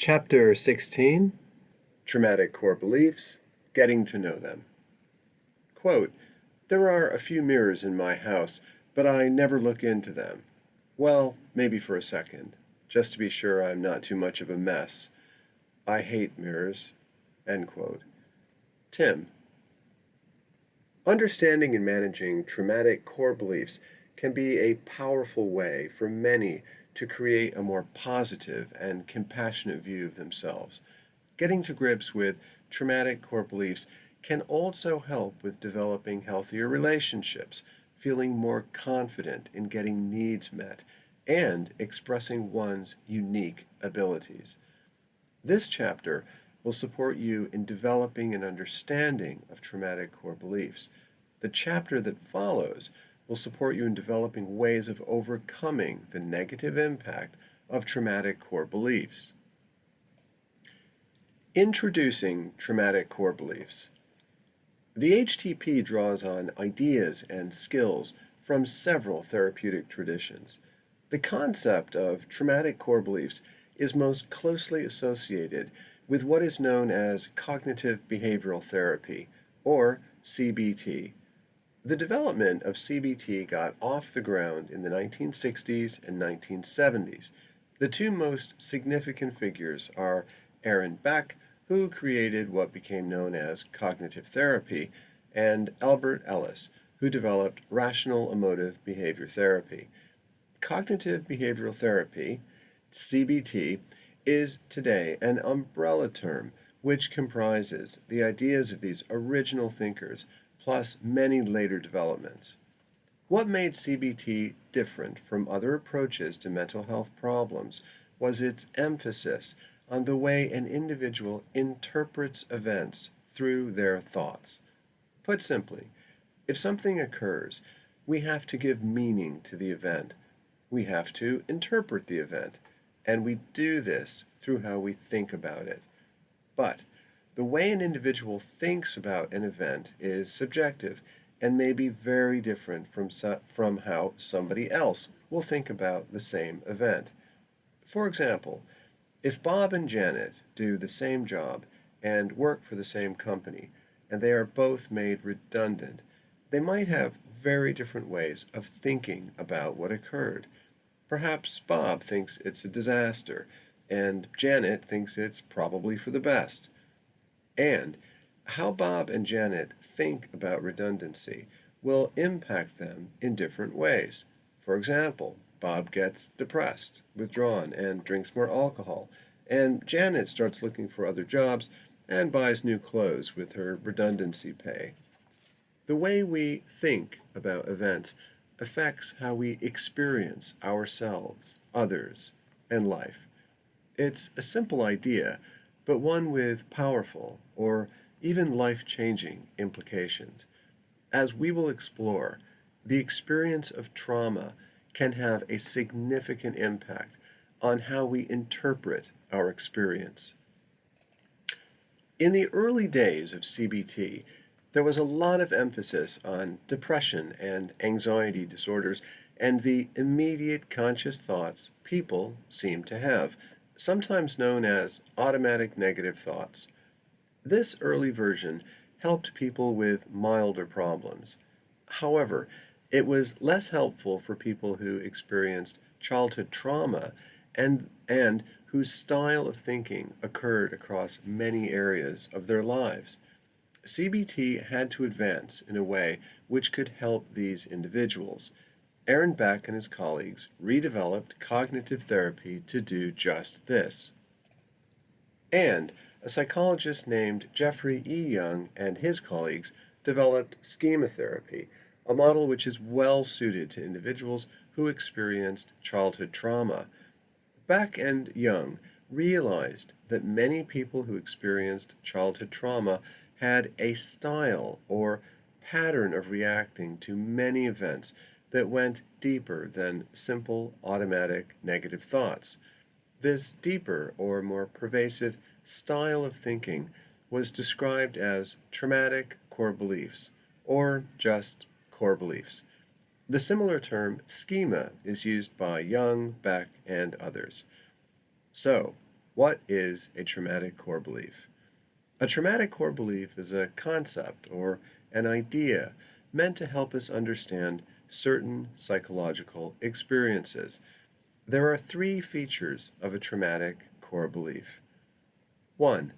Chapter 16, Traumatic Core Beliefs, Getting to Know Them. Quote, "There are a few mirrors in my house, but I never look into them. Well, maybe for a second, just to be sure I'm not too much of a mess. I hate mirrors." End quote. Tim. Understanding and managing traumatic core beliefs can be a powerful way for many to create a more positive and compassionate view of themselves. Getting to grips with traumatic core beliefs can also help with developing healthier relationships, feeling more confident in getting needs met, and expressing one's unique abilities. This chapter will support you in developing an understanding of traumatic core beliefs. The chapter that follows will support you in developing ways of overcoming the negative impact of traumatic core beliefs. Introducing traumatic core beliefs. The HTP draws on ideas and skills from several therapeutic traditions. The concept of traumatic core beliefs is most closely associated with what is known as cognitive behavioral therapy, or CBT. The development of CBT got off the ground in the 1960s and 1970s. The two most significant figures are Aaron Beck, who created what became known as cognitive therapy, and Albert Ellis, who developed rational emotive behavior therapy. Cognitive behavioral therapy, CBT, is today an umbrella term which comprises the ideas of these original thinkers plus many later developments. What made CBT different from other approaches to mental health problems was its emphasis on the way an individual interprets events through their thoughts. Put simply, if something occurs, we have to give meaning to the event. We have to interpret the event, and we do this through how we think about it. But the way an individual thinks about an event is subjective and may be very different from how somebody else will think about the same event. For example, if Bob and Janet do the same job and work for the same company, and they are both made redundant, they might have very different ways of thinking about what occurred. Perhaps Bob thinks it's a disaster, and Janet thinks it's probably for the best. And how Bob and Janet think about redundancy will impact them in different ways. For example, Bob gets depressed, withdrawn, and drinks more alcohol, and Janet starts looking for other jobs and buys new clothes with her redundancy pay. The way we think about events affects how we experience ourselves, others, and life. It's a simple idea, but one with powerful or even life-changing implications. As we will explore, the experience of trauma can have a significant impact on how we interpret our experience. In the early days of CBT, there was a lot of emphasis on depression and anxiety disorders and the immediate conscious thoughts people seem to have, sometimes known as automatic negative thoughts. This early version helped people with milder problems. However, it was less helpful for people who experienced childhood trauma and whose style of thinking occurred across many areas of their lives. CBT had to advance in a way which could help these individuals. Aaron Beck and his colleagues redeveloped cognitive therapy to do just this. And a psychologist named Jeffrey E. Young and his colleagues developed schema therapy, a model which is well suited to individuals who experienced childhood trauma. Beck and Young realized that many people who experienced childhood trauma had a style or pattern of reacting to many events that went deeper than simple automatic negative thoughts. This deeper or more pervasive style of thinking was described as traumatic core beliefs, or just core beliefs. The similar term schema is used by Young, Beck, and others. So, What is a traumatic core belief? A traumatic core belief is a concept or an idea meant to help us understand certain psychological experiences. There are three features of a traumatic core belief. 1.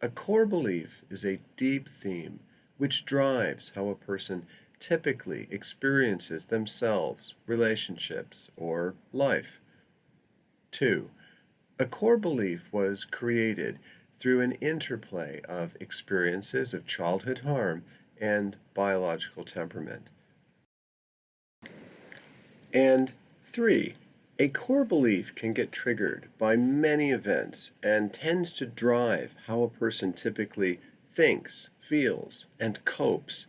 A core belief is a deep theme which drives how a person typically experiences themselves, relationships, or life. 2. A core belief was created through an interplay of experiences of childhood harm and biological temperament. And 3. A core belief can get triggered by many events and tends to drive how a person typically thinks, feels, and copes.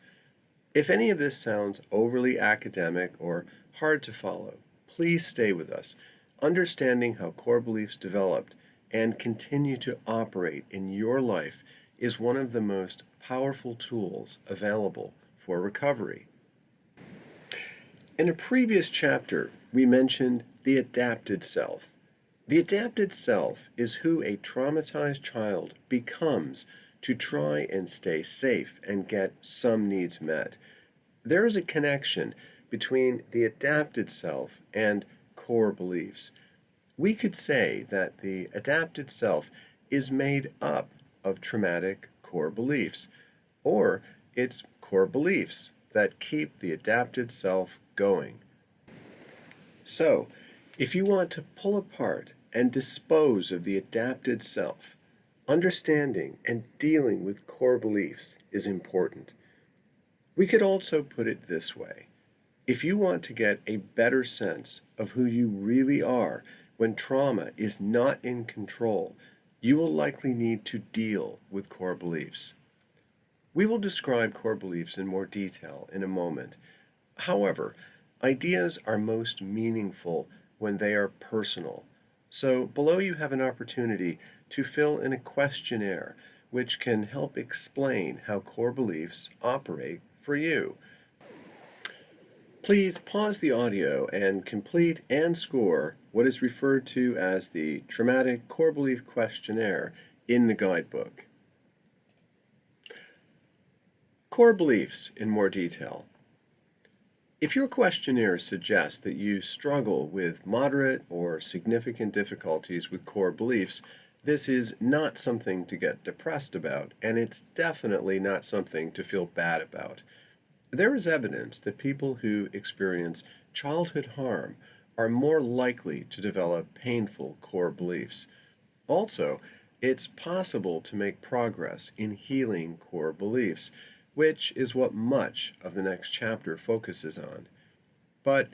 If any of this sounds overly academic or hard to follow, please stay with us. Understanding how core beliefs developed and continue to operate in your life is one of the most powerful tools available for recovery. In a previous chapter, we mentioned the adapted self. The adapted self is who a traumatized child becomes to try and stay safe and get some needs met. There is a connection between the adapted self and core beliefs. We could say that the adapted self is made up of traumatic core beliefs, or it's core beliefs that keep the adapted self going. So, if you want to pull apart and dispose of the adapted self, understanding and dealing with core beliefs is important. We could also put it this way. If you want to get a better sense of who you really are when trauma is not in control, you will likely need to deal with core beliefs. We will describe core beliefs in more detail in a moment. However, ideas are most meaningful when they are personal. So below you have an opportunity to fill in a questionnaire which can help explain how core beliefs operate for you. Please pause the audio and complete and score what is referred to as the Traumatic Core Belief Questionnaire in the guidebook. Core beliefs in more detail. If your questionnaire suggests that you struggle with moderate or significant difficulties with core beliefs, this is not something to get depressed about, and it's definitely not something to feel bad about. There is evidence that people who experience childhood harm are more likely to develop painful core beliefs. Also, it's possible to make progress in healing core beliefs, which is what much of the next chapter focuses on. But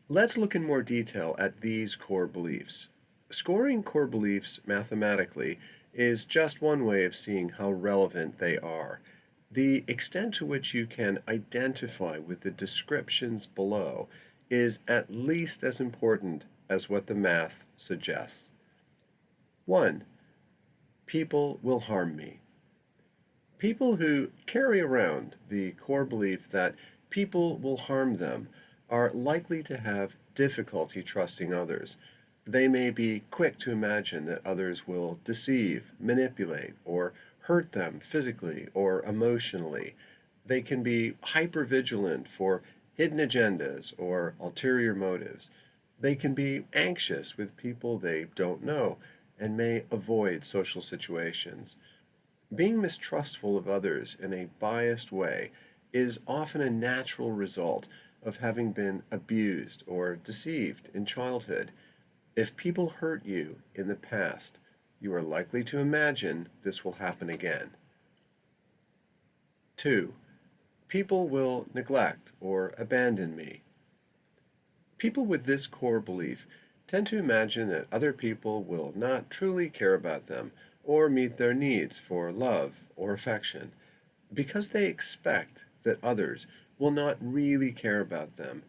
let's look in more detail at these core beliefs. Scoring core beliefs mathematically is just one way of seeing how relevant they are. The extent to which you can identify with the descriptions below is at least as important as what the math suggests. 1. People will harm me. People who carry around the core belief that people will harm them are likely to have difficulty trusting others. They may be quick to imagine that others will deceive, manipulate, or hurt them physically or emotionally. They can be hypervigilant for hidden agendas or ulterior motives. They can be anxious with people they don't know and may avoid social situations. Being mistrustful of others in a biased way is often a natural result of having been abused or deceived in childhood. If people hurt you in the past, you are likely to imagine this will happen again. 2. People will neglect or abandon me. People with this core belief tend to imagine that other people will not truly care about them or meet their needs for love or affection. Because they expect that others will not really care about them,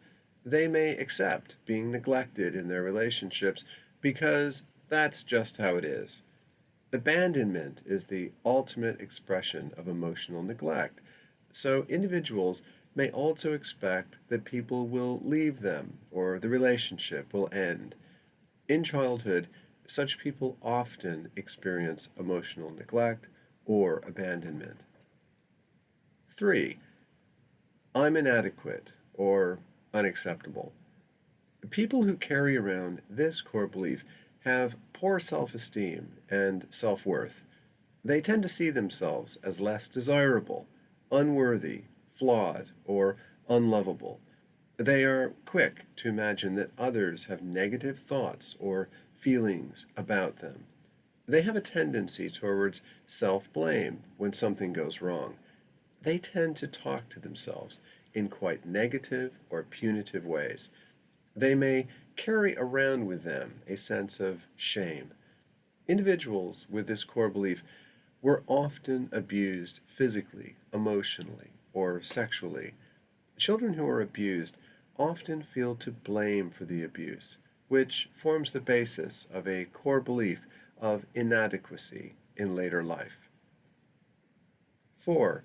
they may accept being neglected in their relationships because that's just how it is. Abandonment is the ultimate expression of emotional neglect, so individuals may also expect that people will leave them or the relationship will end. In childhood, such people often experience emotional neglect or abandonment. 3. I'm inadequate or unacceptable. People who carry around this core belief have poor self esteem and self worth. They tend to see themselves as less desirable, unworthy, flawed, or unlovable. They are quick to imagine that others have negative thoughts or feelings about them. They have a tendency towards self blame when something goes wrong. They tend to talk to themselves in quite negative or punitive ways. They may carry around with them a sense of shame. Individuals with this core belief were often abused physically, emotionally, or sexually. Children who are abused often feel to blame for the abuse, which forms the basis of a core belief of inadequacy in later life. 4.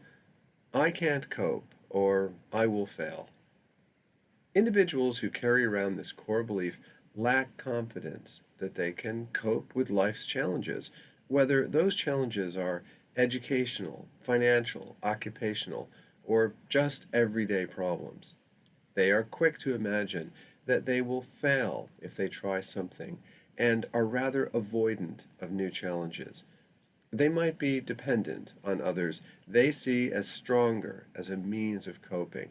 I can't cope, or I will fail. Individuals who carry around this core belief lack confidence that they can cope with life's challenges, whether those challenges are educational, financial, occupational, or just everyday problems. They are quick to imagine that they will fail if they try something and are rather avoidant of new challenges. They might be dependent on others they see as stronger as a means of coping.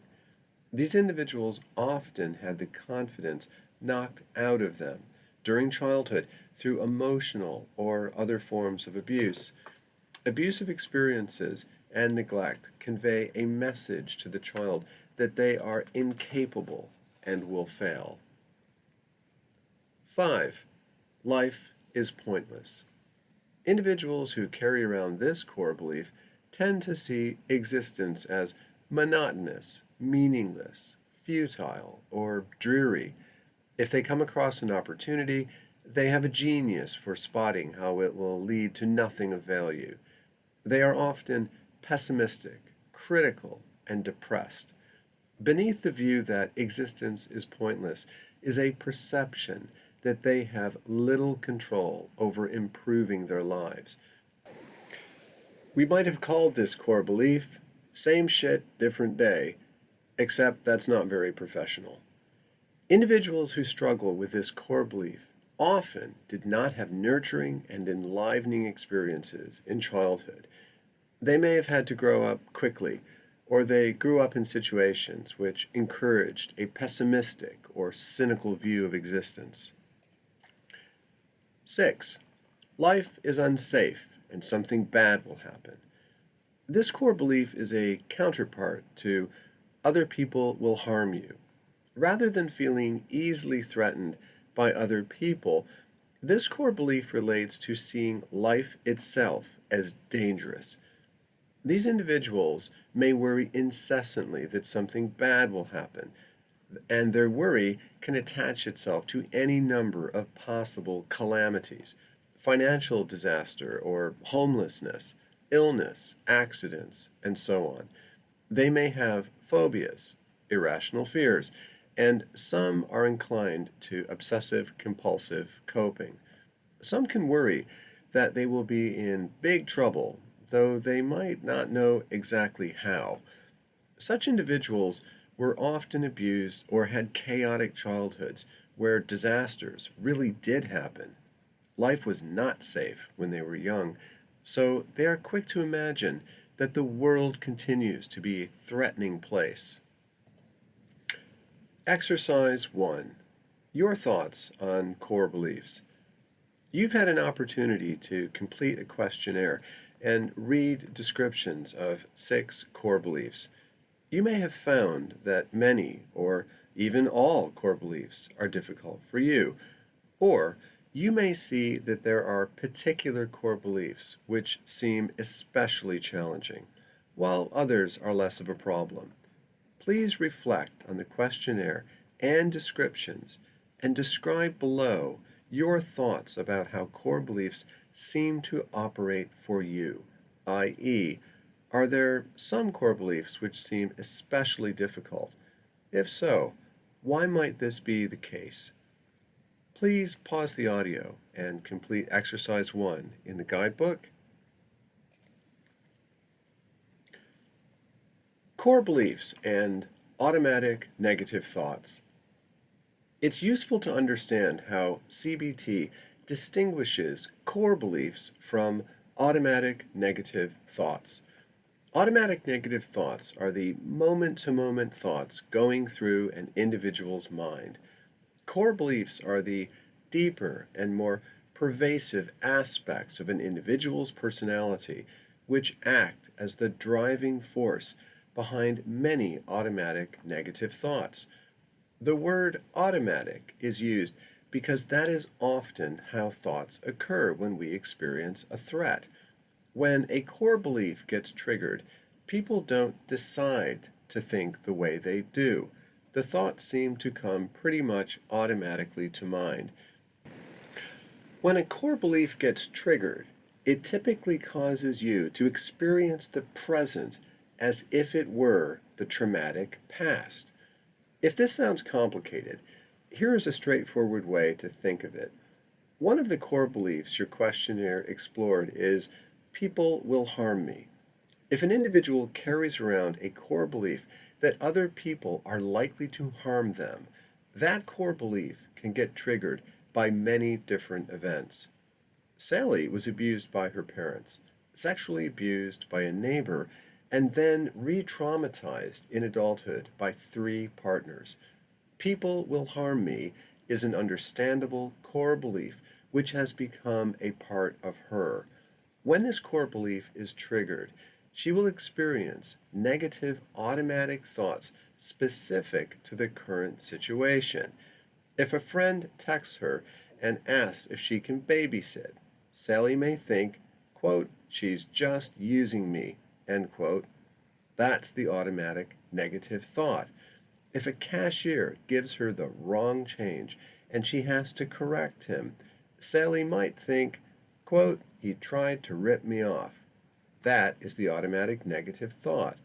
These individuals often had the confidence knocked out of them during childhood through emotional or other forms of abuse. Abusive experiences and neglect convey a message to the child that they are incapable and will fail. 5. Life is pointless. Individuals who carry around this core belief tend to see existence as monotonous, meaningless, futile, or dreary. If they come across an opportunity, they have a genius for spotting how it will lead to nothing of value. They are often pessimistic, critical, and depressed. Beneath the view that existence is pointless is a perception that they have little control over improving their lives. We might have called this core belief same shit, different day, except that's not very professional. Individuals who struggle with this core belief often did not have nurturing and enlivening experiences in childhood. They may have had to grow up quickly, or they grew up in situations which encouraged a pessimistic or cynical view of existence. 6. Life is unsafe and something bad will happen. This core belief is a counterpart to other people will harm you. Rather than feeling easily threatened by other people, this core belief relates to seeing life itself as dangerous. These individuals may worry incessantly that something bad will happen, and their worry can attach itself to any number of possible calamities: financial disaster or homelessness, illness, accidents, and so on. They may have phobias, irrational fears, and some are inclined to obsessive compulsive coping. Some can worry that they will be in big trouble, though they might not know exactly how. Such individuals were often abused or had chaotic childhoods where disasters really did happen. Life was not safe when they were young, so they are quick to imagine that the world continues to be a threatening place. Exercise 1. Your thoughts on core beliefs. You've had an opportunity to complete a questionnaire and read descriptions of 6 core beliefs. You may have found that many or even all core beliefs are difficult for you, or you may see that there are particular core beliefs which seem especially challenging, while others are less of a problem. Please reflect on the questionnaire and descriptions and describe below your thoughts about how core beliefs seem to operate for you, i.e., are there some core beliefs which seem especially difficult? If so, why might this be the case? Please pause the audio and complete exercise 1 in the guidebook. Core beliefs and automatic negative thoughts. It's useful to understand how CBT distinguishes core beliefs from automatic negative thoughts. Automatic negative thoughts are the moment-to-moment thoughts going through an individual's mind. Core beliefs are the deeper and more pervasive aspects of an individual's personality, which act as the driving force behind many automatic negative thoughts. The word automatic is used because that is often how thoughts occur when we experience a threat. When a core belief gets triggered, people don't decide to think the way they do. The thoughts seem to come pretty much automatically to mind. When a core belief gets triggered, it typically causes you to experience the present as if it were the traumatic past. If this sounds complicated, here is a straightforward way to think of it. One of the core beliefs your questionnaire explored is, people will harm me. If an individual carries around a core belief that other people are likely to harm them, that core belief can get triggered by many different events. Sally was abused by her parents, sexually abused by a neighbor, and then re-traumatized in adulthood by 3 partners. People will harm me is an understandable core belief which has become a part of her. When this core belief is triggered, she will experience negative automatic thoughts specific to the current situation. If a friend texts her and asks if she can babysit, Sally may think, quote, she's just using me, end quote. That's the automatic negative thought. If a cashier gives her the wrong change and she has to correct him, Sally might think, quote, he tried to rip me off. That is the automatic negative thought.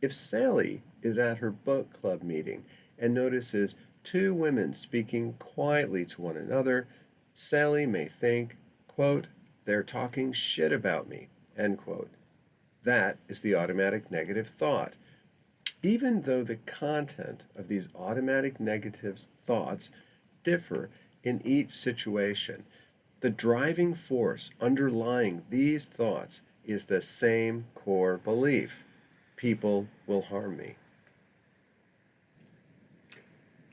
If Sally is at her book club meeting and notices 2 women speaking quietly to one another, Sally may think, quote, they're talking shit about me, end quote. That is the automatic negative thought. Even though the content of these automatic negative thoughts differ in each situation, the driving force underlying these thoughts is the same core belief. People will harm me.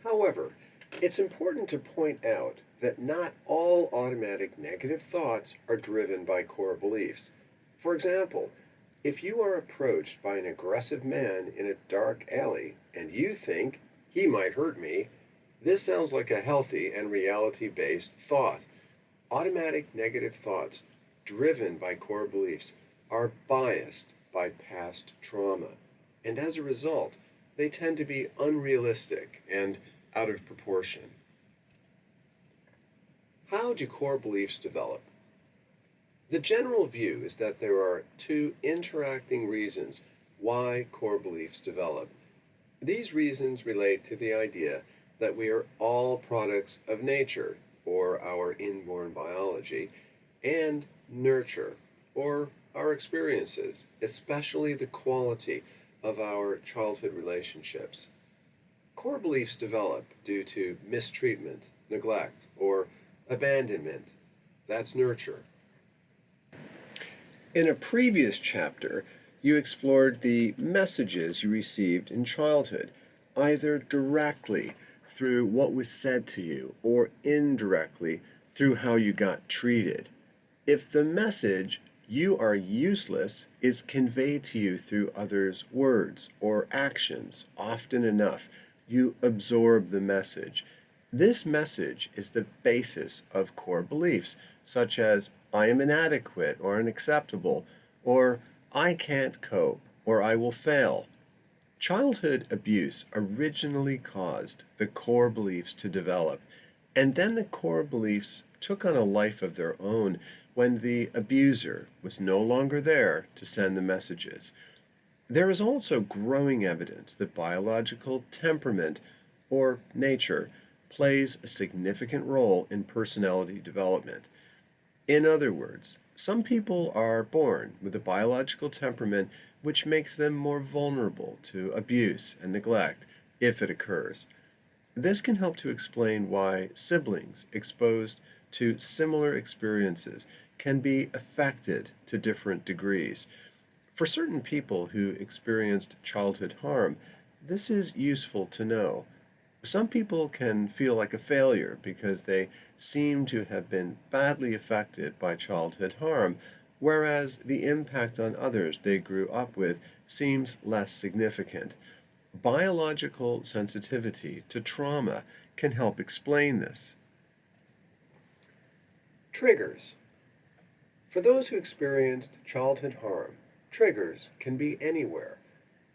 However, it's important to point out that not all automatic negative thoughts are driven by core beliefs. For example, if you are approached by an aggressive man in a dark alley and you think, he might hurt me, this sounds like a healthy and reality-based thought. Automatic negative thoughts driven by core beliefs are biased by past trauma, and as a result, they tend to be unrealistic and out of proportion. How do core beliefs develop? The general view is that there are 2 interacting reasons why core beliefs develop. These reasons relate to the idea that we are all products of nature, or our inborn biology, and nurture, or our experiences, especially the quality of our childhood relationships. Core beliefs develop due to mistreatment, neglect, or abandonment. That's nurture. In a previous chapter, you explored the messages you received in childhood, either directly through what was said to you or indirectly through how you got treated. If the message, you are useless, is conveyed to you through others' words or actions often enough, you absorb the message. This message is the basis of core beliefs, such as I am inadequate or unacceptable, or I can't cope, or I will fail. Childhood abuse originally caused the core beliefs to develop, and then the core beliefs took on a life of their own when the abuser was no longer there to send the messages. There is also growing evidence that biological temperament, or nature, plays a significant role in personality development. In other words, some people are born with a biological temperament which makes them more vulnerable to abuse and neglect if it occurs. This can help to explain why siblings exposed to similar experiences can be affected to different degrees. For certain people who experienced childhood harm, this is useful to know. Some people can feel like a failure because they seem to have been badly affected by childhood harm, whereas the impact on others they grew up with seems less significant. Biological sensitivity to trauma can help explain this. Triggers. For those who experienced childhood harm, triggers can be anywhere.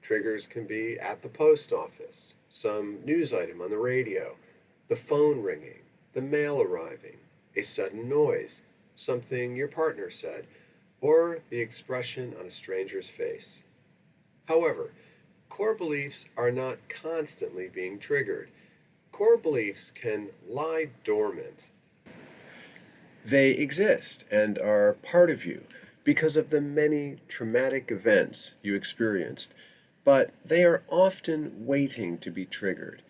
Triggers can be at the post office, some news item on the radio, the phone ringing, the mail arriving, a sudden noise, something your partner said, or the expression on a stranger's face. However, core beliefs are not constantly being triggered. Core beliefs can lie dormant. They exist and are part of you because of the many traumatic events you experienced, but they are often waiting to be triggered.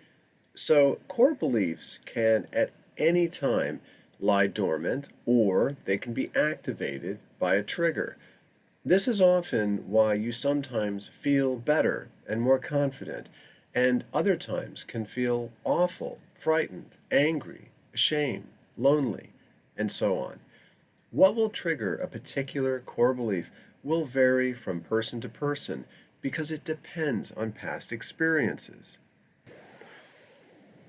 So, core beliefs can at any time lie dormant or they can be activated by a trigger. This is often why you sometimes feel better and more confident, and other times can feel awful, frightened, angry, ashamed, lonely, and so on. What will trigger a particular core belief will vary from person to person because it depends on past experiences.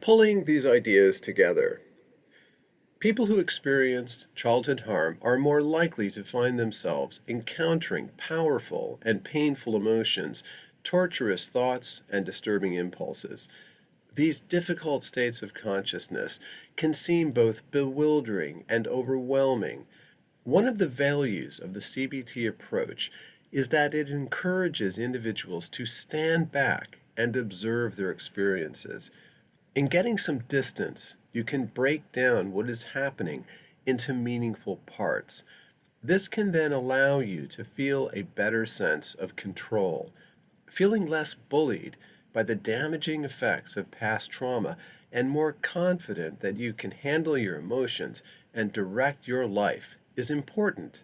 Pulling these ideas together. People who experienced childhood harm are more likely to find themselves encountering powerful and painful emotions, torturous thoughts, and disturbing impulses. These difficult states of consciousness can seem both bewildering and overwhelming. One of the values of the CBT approach is that it encourages individuals to stand back and observe their experiences. In getting some distance, you can break down what is happening into meaningful parts. This can then allow you to feel a better sense of control, feeling less bullied by the damaging effects of past trauma and more confident that you can handle your emotions and direct your life is important.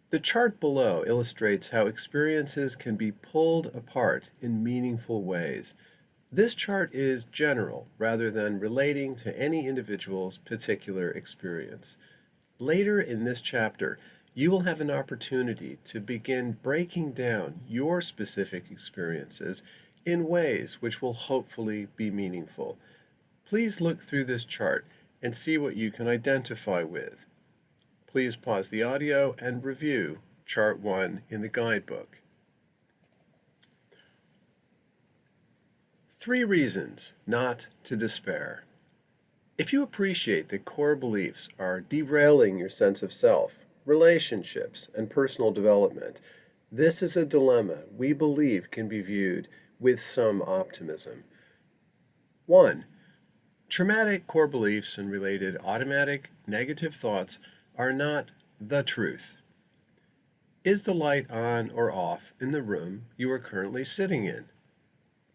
The chart below illustrates how experiences can be pulled apart in meaningful ways. This chart is general rather than relating to any individual's particular experience. Later in this chapter, you will have an opportunity to begin breaking down your specific experiences in ways which will hopefully be meaningful. Please look through this chart and see what you can identify with. Please pause the audio and review Chart 1 in the guidebook. 3 reasons not to despair. If you appreciate that core beliefs are derailing your sense of self, relationships, and personal development, this is a dilemma we believe can be viewed with some optimism. 1. Traumatic core beliefs and related automatic negative thoughts are not the truth. Is the light on or off in the room you are currently sitting in?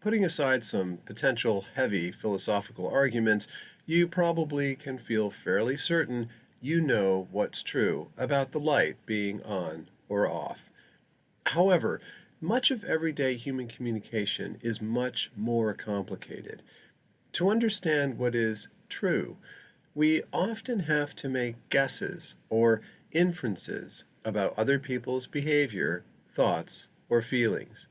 Putting aside some potential heavy philosophical arguments, you probably can feel fairly certain you know what's true about the light being on or off. However, much of everyday human communication is much more complicated. To understand what is true, we often have to make guesses or inferences about other people's behavior, thoughts, or feelings.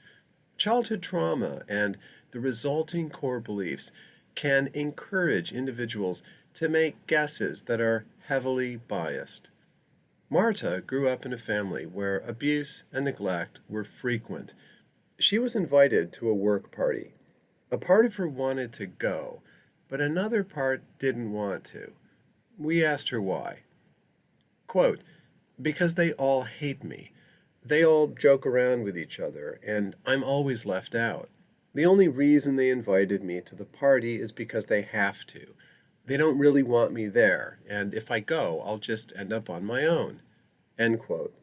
Childhood trauma and the resulting core beliefs can encourage individuals to make guesses that are heavily biased. Marta grew up in a family where abuse and neglect were frequent. She was invited to a work party. A part of her wanted to go, but another part didn't want to. We asked her why. Quote, "Because they all hate me. They all joke around with each other, and I'm always left out." The only reason they invited me to the party is because they have to. They don't really want me there, and if I go, I'll just end up on my own. End quote.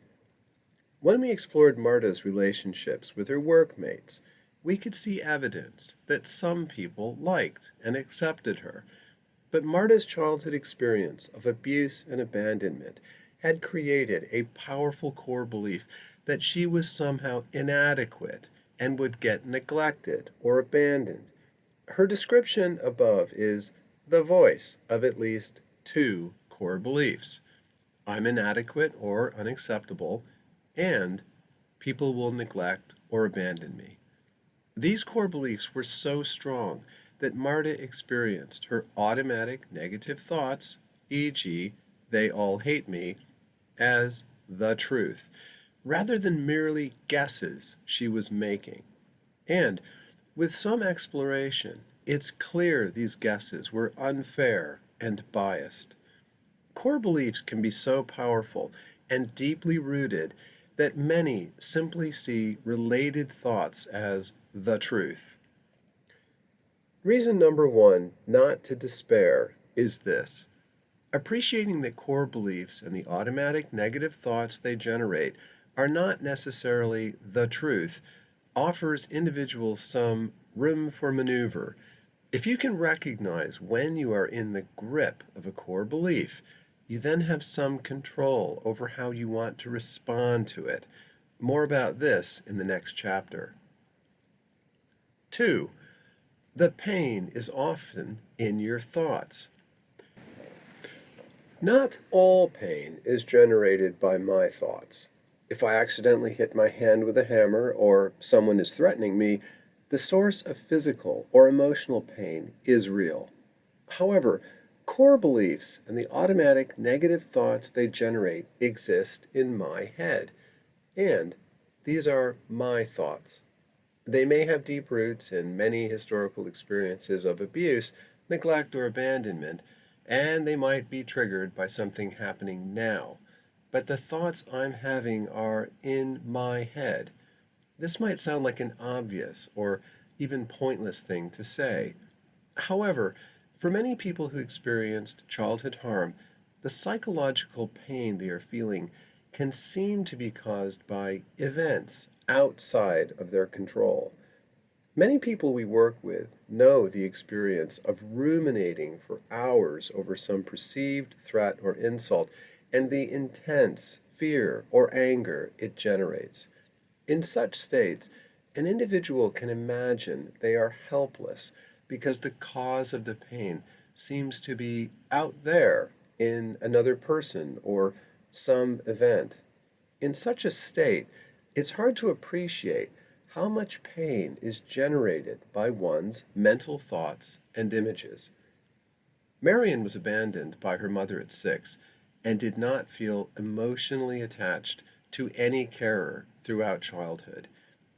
When we explored Marta's relationships with her workmates, we could see evidence that some people liked and accepted her. But Marta's childhood experience of abuse and abandonment had created a powerful core belief that she was somehow inadequate and would get neglected or abandoned. Her description above is the voice of at least two core beliefs: I'm inadequate or unacceptable, and people will neglect or abandon me. These core beliefs were so strong that Marta experienced her automatic negative thoughts, e.g., they all hate me, as the truth, rather than merely guesses she was making. And with some exploration, it's clear these guesses were unfair and biased. Core beliefs can be so powerful and deeply rooted that many simply see related thoughts as the truth. Reason number one not to despair is this: appreciating that core beliefs and the automatic negative thoughts they generate are not necessarily the truth offers individuals some room for maneuver. If you can recognize when you are in the grip of a core belief, you then have some control over how you want to respond to it. More about this in the next chapter. 2. The pain is often in your thoughts. Not all pain is generated by my thoughts. If I accidentally hit my hand with a hammer or someone is threatening me, the source of physical or emotional pain is real. However, core beliefs and the automatic negative thoughts they generate exist in my head. And these are my thoughts. They may have deep roots in many historical experiences of abuse, neglect, or abandonment, and they might be triggered by something happening now. But the thoughts I'm having are in my head. This might sound like an obvious or even pointless thing to say. However, for many people who experienced childhood harm, the psychological pain they are feeling can seem to be caused by events outside of their control. Many people we work with know the experience of ruminating for hours over some perceived threat or insult and the intense fear or anger it generates. In such states, an individual can imagine they are helpless because the cause of the pain seems to be out there in another person or some event. In such a state, it's hard to appreciate how much pain is generated by one's mental thoughts and images. Marion was abandoned by her mother at 6 and did not feel emotionally attached to any carer throughout childhood.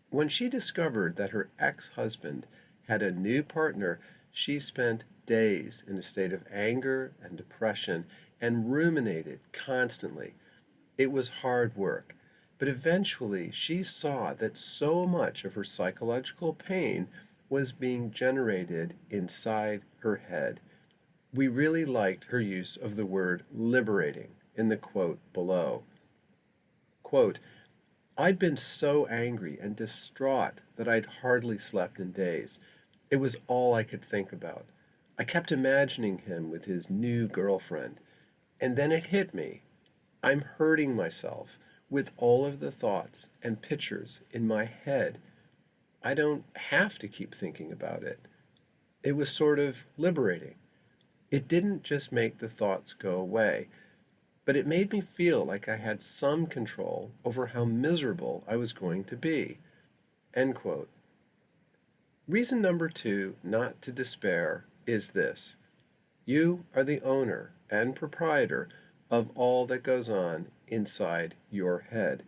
When she discovered that her ex-husband had a new partner, she spent days in a state of anger and depression and ruminated constantly. It was hard work, but eventually she saw that so much of her psychological pain was being generated inside her head. We really liked her use of the word liberating in the quote below. Quote, I'd been so angry and distraught that I'd hardly slept in days. It was all I could think about. I kept imagining him with his new girlfriend. And then it hit me. I'm hurting myself with all of the thoughts and pictures in my head. I don't have to keep thinking about it. It was sort of liberating. It didn't just make the thoughts go away, but it made me feel like I had some control over how miserable I was going to be. End quote. Reason number 2 not to despair is this: you are the owner and proprietor of all that goes on inside your head.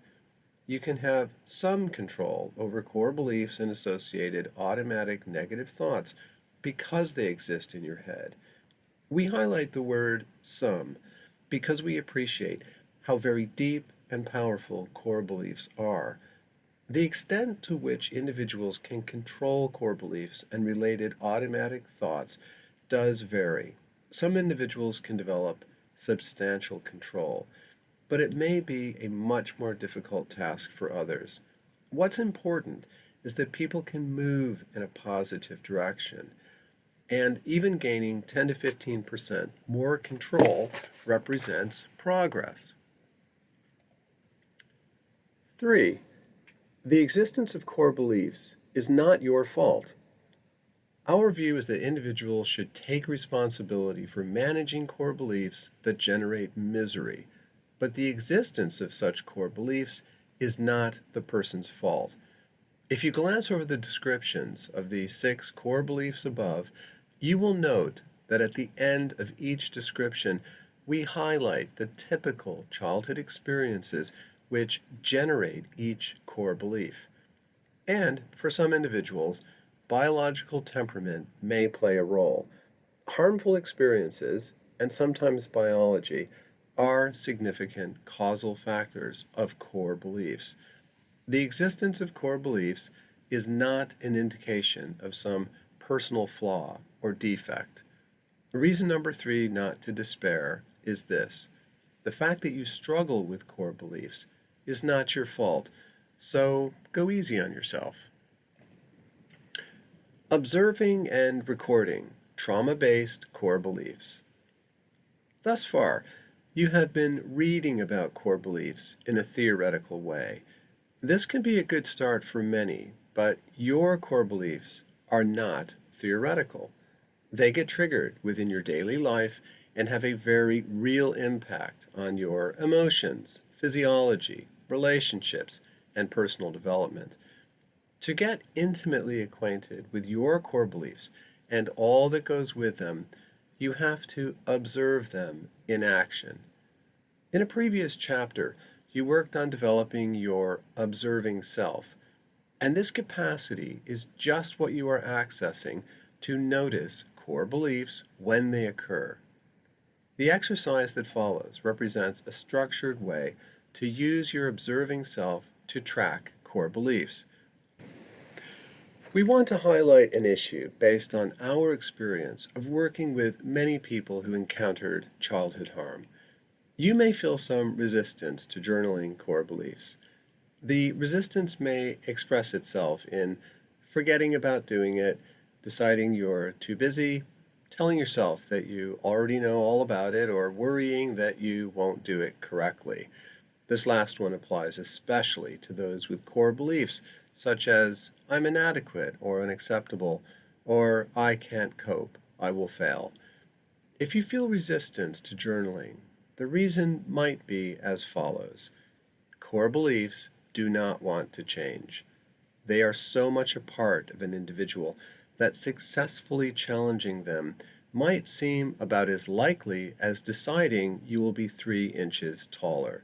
You can have some control over core beliefs and associated automatic negative thoughts because they exist in your head. We highlight the word some because we appreciate how very deep and powerful core beliefs are. The extent to which individuals can control core beliefs and related automatic thoughts does vary. Some individuals can develop substantial control, but it may be a much more difficult task for others. What's important is that people can move in a positive direction, and even gaining 10 to 15% more control represents progress. 3. The existence of core beliefs is not your fault. Our view is that individuals should take responsibility for managing core beliefs that generate misery, but the existence of such core beliefs is not the person's fault. If you glance over the descriptions of the 6 core beliefs above, you will note that at the end of each description, we highlight the typical childhood experiences which generate each core belief. And for some individuals, biological temperament may play a role. Harmful experiences, and sometimes biology, are significant causal factors of core beliefs. The existence of core beliefs is not an indication of some personal flaw or defect. Reason number 3 not to despair is this: the fact that you struggle with core beliefs is not your fault, so go easy on yourself. Observing and recording trauma-based core beliefs. Thus far, you have been reading about core beliefs in a theoretical way. This can be a good start for many, but your core beliefs are not theoretical. They get triggered within your daily life and have a very real impact on your emotions, physiology, relationships, and personal development. To get intimately acquainted with your core beliefs and all that goes with them, you have to observe them in action. In a previous chapter, you worked on developing your observing self, and this capacity is just what you are accessing to notice core beliefs when they occur. The exercise that follows represents a structured way to use your observing self to track core beliefs. We want to highlight an issue based on our experience of working with many people who encountered childhood harm. You may feel some resistance to journaling core beliefs. The resistance may express itself in forgetting about doing it, deciding you're too busy, telling yourself that you already know all about it, or worrying that you won't do it correctly. This last one applies especially to those with core beliefs such as I'm inadequate or unacceptable, or I can't cope, I will fail. If you feel resistance to journaling, the reason might be as follows. Core beliefs do not want to change. They are so much a part of an individual that successfully challenging them might seem about as likely as deciding you will be 3 inches taller.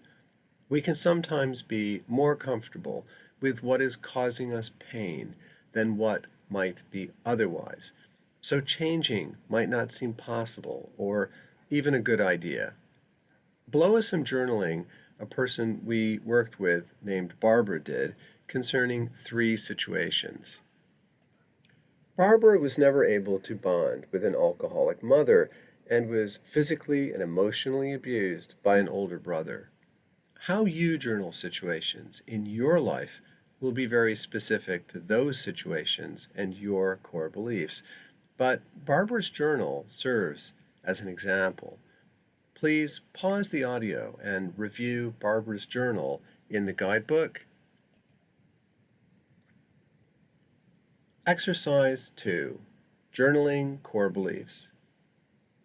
We can sometimes be more comfortable with what is causing us pain than what might be otherwise. So changing might not seem possible or even a good idea. Below is some journaling a person we worked with named Barbara did concerning 3 situations. Barbara was never able to bond with an alcoholic mother and was physically and emotionally abused by an older brother. How you journal situations in your life will be very specific to those situations and your core beliefs, but Barbara's journal serves as an example. Please pause the audio and review Barbara's journal in the guidebook. Exercise 2. Journaling core beliefs.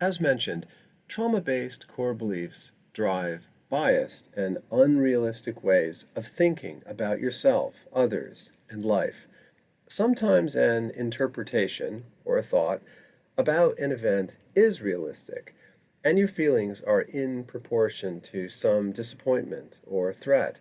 As mentioned, trauma-based core beliefs drive biased and unrealistic ways of thinking about yourself, others, and life. Sometimes an interpretation or a thought about an event is realistic, and your feelings are in proportion to some disappointment or threat.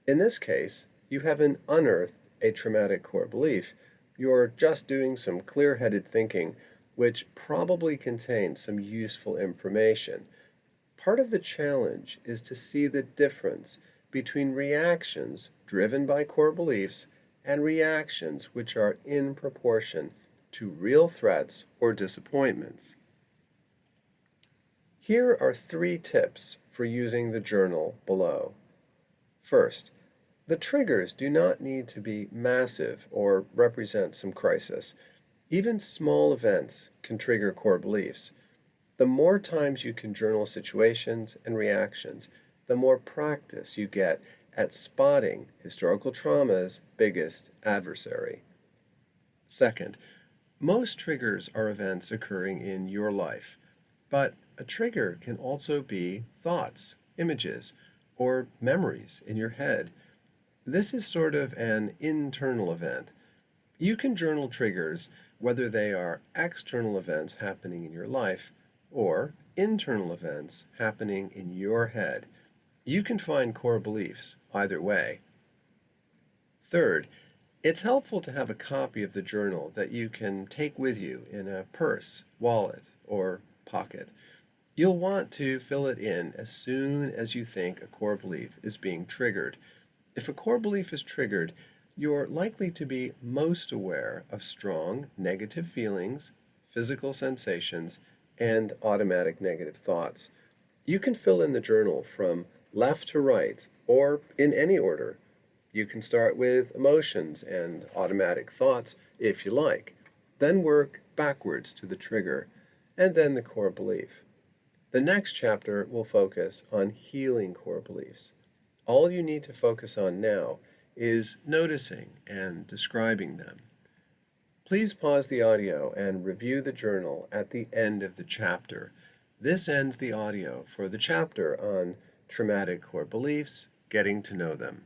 In this case, you haven't unearthed a traumatic core belief. You're just doing some clear-headed thinking, which probably contains some useful information. Part of the challenge is to see the difference between reactions driven by core beliefs and reactions which are in proportion to real threats or disappointments. Here are 3 tips for using the journal below. First, the triggers do not need to be massive or represent some crisis. Even small events can trigger core beliefs. The more times you can journal situations and reactions, the more practice you get at spotting historical trauma's biggest adversary. Second, most triggers are events occurring in your life, but a trigger can also be thoughts, images, or memories in your head. This is sort of an internal event. You can journal triggers whether they are external events happening in your life or internal events happening in your head. You can find core beliefs either way. Third, it's helpful to have a copy of the journal that you can take with you in a purse, wallet, or pocket. You'll want to fill it in as soon as you think a core belief is being triggered. If a core belief is triggered, you're likely to be most aware of strong negative feelings, physical sensations, and automatic negative thoughts. You can fill in the journal from left to right or in any order. You can start with emotions and automatic thoughts if you like, then work backwards to the trigger, and then the core belief. The next chapter will focus on healing core beliefs. All you need to focus on now is noticing and describing them. Please pause the audio and review the journal at the end of the chapter. This ends the audio for the chapter on traumatic core beliefs, getting to know them.